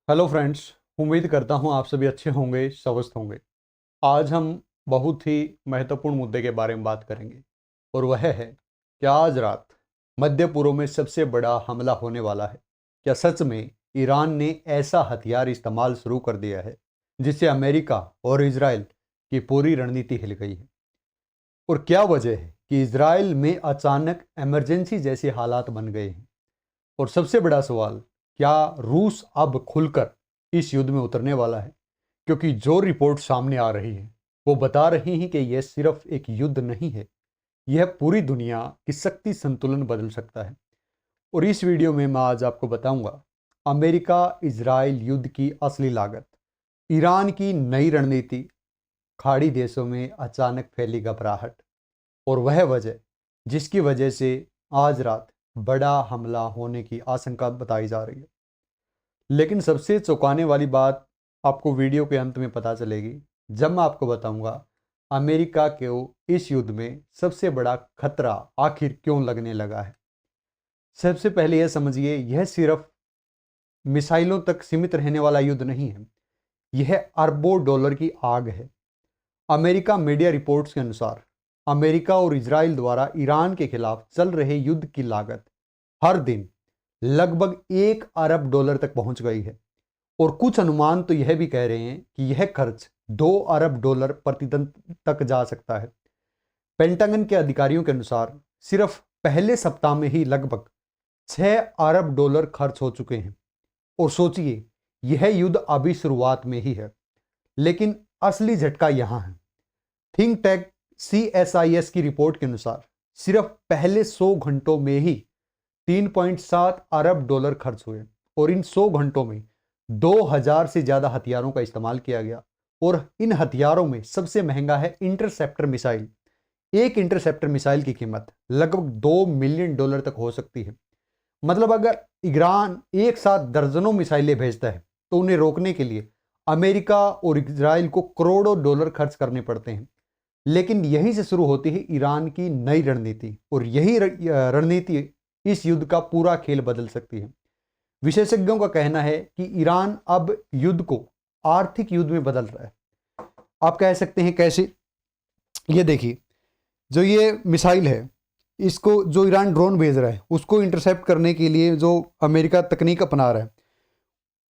Hello friends. उम्मीद करता हूँ आप सभी अच्छे होंगे, स्वस्थ होंगे। आज हम बहुत ही महत्वपूर्ण मुद्दे के बारे में बात करेंगे और वह है कि आज रात मध्य पूर्व में सबसे बड़ा हमला होने वाला है। क्या सच में ईरान ने ऐसा हथियार इस्तेमाल शुरू कर दिया है जिससे अमेरिका और इजराइल की पूरी रणनीति हिल गई है? और क्या वजह है कि इजराइल में अचानक इमरजेंसी जैसे हालात बन गए हैं? और सबसे बड़ा सवाल, क्या रूस अब खुलकर इस युद्ध में उतरने वाला है? क्योंकि जो रिपोर्ट सामने आ रही है वो बता रही है कि यह सिर्फ एक युद्ध नहीं है, यह पूरी दुनिया की शक्ति संतुलन बदल सकता है। और इस वीडियो में मैं आज आपको बताऊंगा अमेरिका इजराइल युद्ध की असली लागत, ईरान की नई रणनीति, खाड़ी देशों में अचानक फैली घबराहट और वह वजह जिसकी वजह से आज रात बड़ा हमला होने की आशंका बताई जा रही है। लेकिन सबसे चौंकाने वाली बात आपको वीडियो के अंत में पता चलेगी जब मैं आपको बताऊंगा अमेरिका को इस युद्ध में सबसे बड़ा खतरा आखिर क्यों लगने लगा है। सबसे पहले यह समझिए, यह सिर्फ मिसाइलों तक सीमित रहने वाला युद्ध नहीं है, यह अरबों डॉलर की आग है। अमेरिका मीडिया रिपोर्ट्स के अनुसार अमेरिका और इजराइल द्वारा ईरान के खिलाफ चल रहे युद्ध की लागत हर दिन लगभग 1 अरब डॉलर तक पहुंच गई है। और कुछ अनुमान तो यह भी कह रहे हैं कि यह खर्च 2 अरब डॉलर प्रतिदिन तक जा सकता है। पेंटागन के अधिकारियों के अनुसार सिर्फ पहले सप्ताह में ही लगभग 6 अरब डॉलर खर्च हो चुके हैं। और सोचिए, यह युद्ध अभी शुरुआत में ही है, लेकिन असली झटका यहां है। थिंक टैंक CSIS की रिपोर्ट के अनुसार सिर्फ पहले 100 घंटों में ही 3.7 अरब डॉलर खर्च हुए और इन 100 घंटों में 2000 से ज्यादा हथियारों का इस्तेमाल किया गया। और इन हथियारों में सबसे महंगा है इंटरसेप्टर मिसाइल। एक इंटरसेप्टर मिसाइल की कीमत लगभग 2 मिलियन डॉलर तक हो सकती है। मतलब अगर ईरान एक साथ दर्जनों मिसाइलें भेजता है तो उन्हें रोकने के लिए अमेरिका और इजराइल को करोड़ों डॉलर खर्च करने पड़ते हैं। लेकिन यहीं से शुरू होती है ईरान की नई रणनीति, और यही रणनीति इस युद्ध का पूरा खेल बदल सकती है। विशेषज्ञों का कहना है कि ईरान अब युद्ध को आर्थिक युद्ध में बदल रहा है। आप कह सकते हैं कैसे? ये देखिए, जो ये मिसाइल है, इसको जो ईरान ड्रोन भेज रहा है उसको इंटरसेप्ट करने के लिए जो अमेरिका तकनीक अपना रहा है,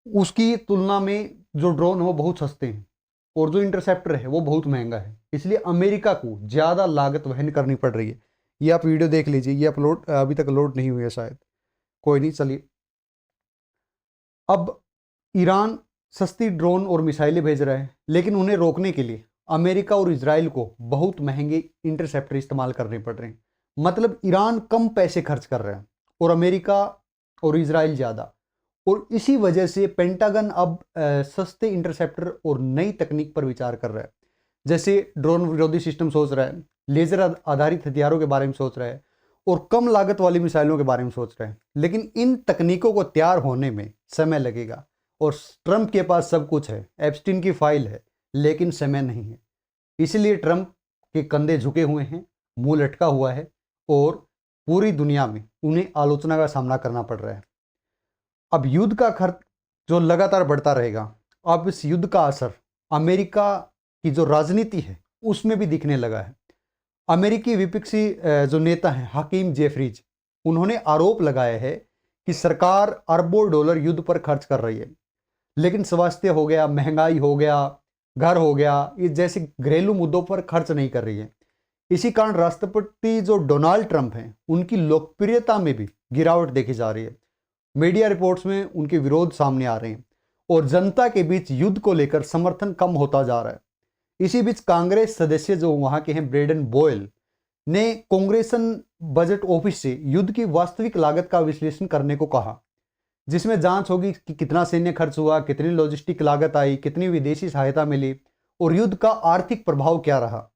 उसकी तुलना में जो ड्रोन है वो बहुत सस्ते हैं और जो इंटरसेप्टर है वो बहुत महंगा है। इसलिए अमेरिका को ज़्यादा लागत वहन करनी पड़ रही है। ये आप वीडियो देख लीजिए, ये अपलोड अभी तक लोड नहीं हुई है शायद, कोई नहीं, चलिए। अब ईरान सस्ती ड्रोन और मिसाइलें भेज रहा है, लेकिन उन्हें रोकने के लिए अमेरिका और इजराइल को बहुत महंगे इंटरसेप्टर इस्तेमाल करने पड़ रहे हैं। मतलब ईरान कम पैसे खर्च कर रहा है और अमेरिका और इजराइल ज़्यादा। और इसी वजह से पेंटागन अब सस्ते इंटरसेप्टर और नई तकनीक पर विचार कर रहा है। जैसे ड्रोन विरोधी सिस्टम सोच रहा है, लेजर आधारित हथियारों के बारे में सोच रहा है और कम लागत वाली मिसाइलों के बारे में सोच रहे हैं। लेकिन इन तकनीकों को तैयार होने में समय लगेगा। और ट्रंप के पास सब कुछ है, एप्स्टीन की फाइल है, लेकिन समय नहीं है। इसलिए ट्रंप के कंधे झुके हुए हैं, मुंह लटका हुआ है और पूरी दुनिया में उन्हें आलोचना का सामना करना पड़ रहा है। अब युद्ध का खर्च जो लगातार बढ़ता रहेगा, अब इस युद्ध का असर अमेरिका की जो राजनीति है उसमें भी दिखने लगा है। अमेरिकी विपक्षी जो नेता हैं हकीम जेफरीज, उन्होंने आरोप लगाया है कि सरकार अरबों डॉलर युद्ध पर खर्च कर रही है, लेकिन स्वास्थ्य हो गया, महंगाई हो गया, घर हो गया, इस जैसे घरेलू मुद्दों पर खर्च नहीं कर रही है। इसी कारण राष्ट्रपति जो डोनाल्ड ट्रंप हैं उनकी लोकप्रियता में भी गिरावट देखी जा रही है। मीडिया रिपोर्ट्स में उनके विरोध सामने आ रहे हैं और जनता के बीच युद्ध को लेकर समर्थन कम होता जा रहा है। इसी बीच कांग्रेस सदस्य जो वहां के हैं, ब्रेडन बोयल, ने कांग्रेसन बजट ऑफिस से युद्ध की वास्तविक लागत का विश्लेषण करने को कहा, जिसमें जांच होगी कि कितना सैन्य खर्च हुआ, कितनी लॉजिस्टिक लागत आई, कितनी विदेशी सहायता मिली और युद्ध का आर्थिक प्रभाव क्या रहा।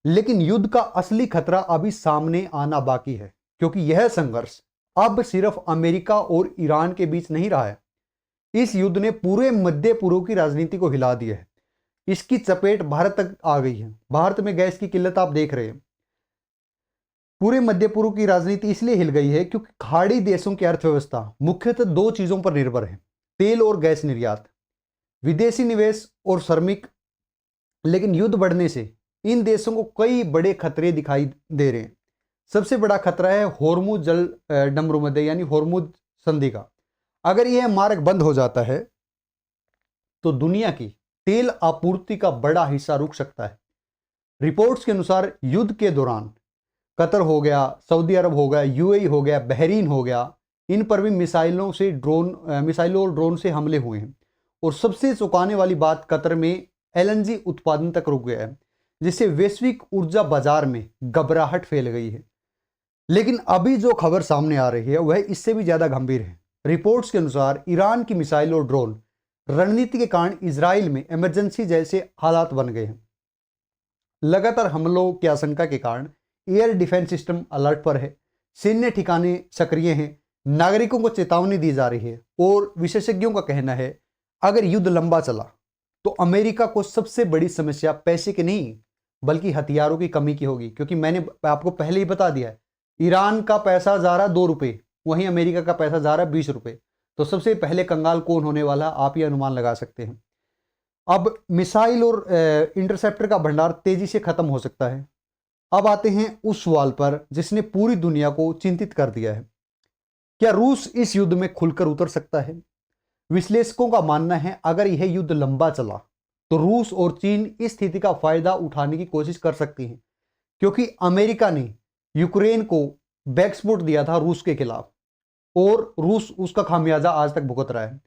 लेकिन युद्ध का असली खतरा अभी सामने आना बाकी है, क्योंकि यह संघर्ष अब सिर्फ अमेरिका और ईरान के बीच नहीं रहा है। इस युद्ध ने पूरे मध्य पूर्व की राजनीति को हिला दिया है। इसकी चपेट भारत तक आ गई है। भारत में गैस की किल्लत आप देख रहे हैं। पूरे मध्य पूर्व की राजनीति इसलिए हिल गई है क्योंकि खाड़ी देशों की अर्थव्यवस्था मुख्यतः दो चीजों पर निर्भर है, तेल और गैस निर्यात, विदेशी निवेश और श्रमिक। लेकिन युद्ध बढ़ने से इन देशों को कई बड़े खतरे दिखाई दे रहे हैं। सबसे बड़ा खतरा है होर्मुज जल डमरूमध्य यानी होर्मुज संधि का। अगर यह मार्ग बंद हो जाता है तो दुनिया की तेल आपूर्ति का बड़ा हिस्सा रुक सकता है। रिपोर्ट्स के अनुसार युद्ध के दौरान कतर हो गया, सऊदी अरब हो गया, यूएई हो गया, बहरीन हो गया, इन पर भी मिसाइलों और ड्रोन से हमले हुए हैं। और सबसे चौंकाने वाली बात, कतर में एलएनजी उत्पादन तक रुक गया है, जिससे वैश्विक ऊर्जा बाजार में घबराहट फैल गई है। लेकिन अभी जो खबर सामने आ रही है वह इससे भी ज्यादा गंभीर है। रिपोर्ट्स के अनुसार ईरान की मिसाइल और ड्रोन रणनीति के कारण इजराइल में इमरजेंसी जैसे हालात बन गए हैं। लगातार हमलों की आशंका के कारण एयर डिफेंस सिस्टम अलर्ट पर है, सैन्य ठिकाने सक्रिय हैं, नागरिकों को चेतावनी दी जा रही है। और विशेषज्ञों का कहना है अगर युद्ध लंबा चला तो अमेरिका को सबसे बड़ी समस्या पैसे की नहीं बल्कि हथियारों की कमी की होगी। क्योंकि मैंने आपको पहले ही बता दिया है, ईरान का पैसा जा रहा 2 रुपये, वहीं अमेरिका का पैसा जा रहा 20 रुपये। तो सबसे पहले कंगाल कौन होने वाला, आप ये अनुमान लगा सकते हैं। अब मिसाइल और इंटरसेप्टर का भंडार तेजी से खत्म हो सकता है। अब आते हैं उस सवाल पर जिसने पूरी दुनिया को चिंतित कर दिया है, क्या रूस इस युद्ध में खुलकर उतर सकता है? विश्लेषकों का मानना है अगर यह युद्ध लंबा चला तो रूस और चीन इस स्थिति का फायदा उठाने की कोशिश कर सकती हैं, क्योंकि अमेरिका ने यूक्रेन को बैकस्फोट दिया था रूस के खिलाफ और रूस उसका खामियाजा आज तक भुगत रहा है।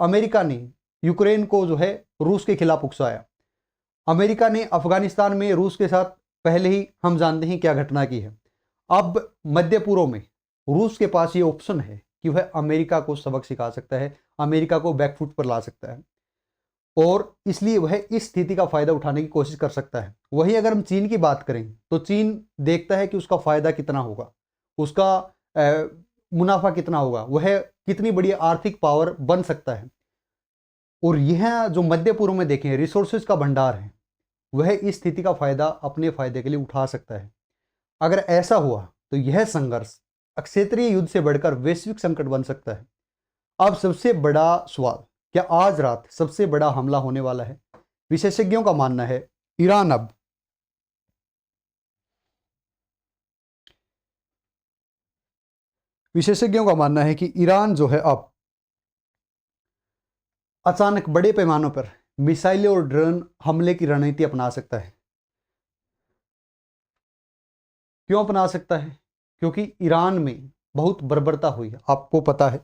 अमेरिका ने यूक्रेन को जो है रूस के खिलाफ उकसाया। अमेरिका ने अफगानिस्तान में रूस के साथ पहले ही हम जानते हैं क्या घटना की है। अब मध्य पूर्व में रूस के पास ये ऑप्शन है कि वह अमेरिका को सबक सिखा सकता है, अमेरिका को बैकफुट पर ला सकता है, और इसलिए वह इस स्थिति का फायदा उठाने की कोशिश कर सकता है। वहीं अगर हम चीन की बात करें तो चीन देखता है कि उसका फायदा कितना होगा, उसका मुनाफा कितना होगा, वह कितनी बड़ी आर्थिक पावर बन सकता है। और यह जो मध्य पूर्व में देखें रिसोर्सेज का भंडार है, वह इस स्थिति का फायदा अपने फायदे के लिए उठा सकता है। अगर ऐसा हुआ तो यह संघर्ष क्षेत्रीय युद्ध से बढ़कर वैश्विक संकट बन सकता है। अब सबसे बड़ा सवाल, क्या आज रात सबसे बड़ा हमला होने वाला है? विशेषज्ञों का मानना है ईरान जो है अब अचानक बड़े पैमानों पर मिसाइलें और ड्रोन हमले की रणनीति अपना सकता है। क्यों अपना सकता है? क्योंकि ईरान में बहुत बर्बरता हुई है, आपको पता है।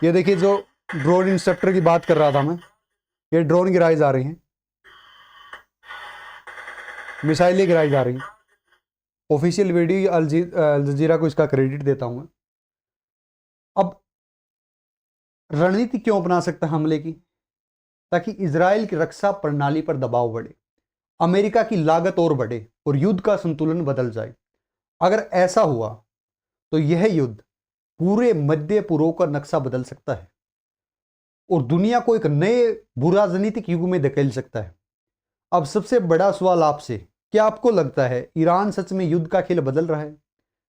ये देखिए, जो ड्रोन इंस्ट्रक्टर की बात कर रहा था मैं, ये ड्रोन गिराई जा रही हैं, मिसाइलें गिराई जा रही हैं। ऑफिशियल वीडियो अल जजीरा को इसका क्रेडिट देता हूं मैं। अब रणनीति क्यों अपना सकता है हमले की? ताकि इजराइल की रक्षा प्रणाली पर दबाव बढ़े, अमेरिका की लागत और बढ़े और युद्ध का संतुलन बदल जाए। अगर ऐसा हुआ तो यह युद्ध पूरे मध्य पूर्व का नक्शा बदल सकता है और दुनिया को एक नए भूराजनीतिक युग में धकेल सकता है। अब सबसे बड़ा सवाल आपसे, क्या आपको लगता है ईरान सच में युद्ध का खेल बदल रहा है,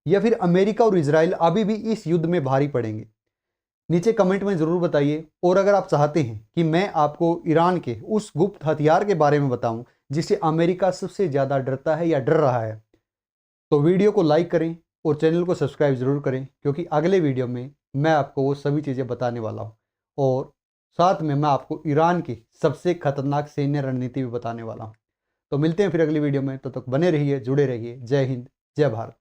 या फिर अमेरिका और इजराइल अभी भी इस युद्ध में भारी पड़ेंगे? नीचे कमेंट में जरूर बताइए। और अगर आप चाहते हैं कि मैं आपको ईरान के उस गुप्त हथियार के बारे में बताऊं जिससे अमेरिका सबसे ज्यादा डरता है या डर रहा है, तो वीडियो को लाइक करें और चैनल को सब्सक्राइब जरूर करें, क्योंकि अगले वीडियो में मैं आपको वो सभी चीज़ें बताने वाला हूँ और साथ में मैं आपको ईरान की सबसे खतरनाक सैन्य रणनीति भी बताने वाला हूँ। तो मिलते हैं फिर अगली वीडियो में, तो तक बने रहिए, जुड़े रहिए। जय हिंद, जय भारत।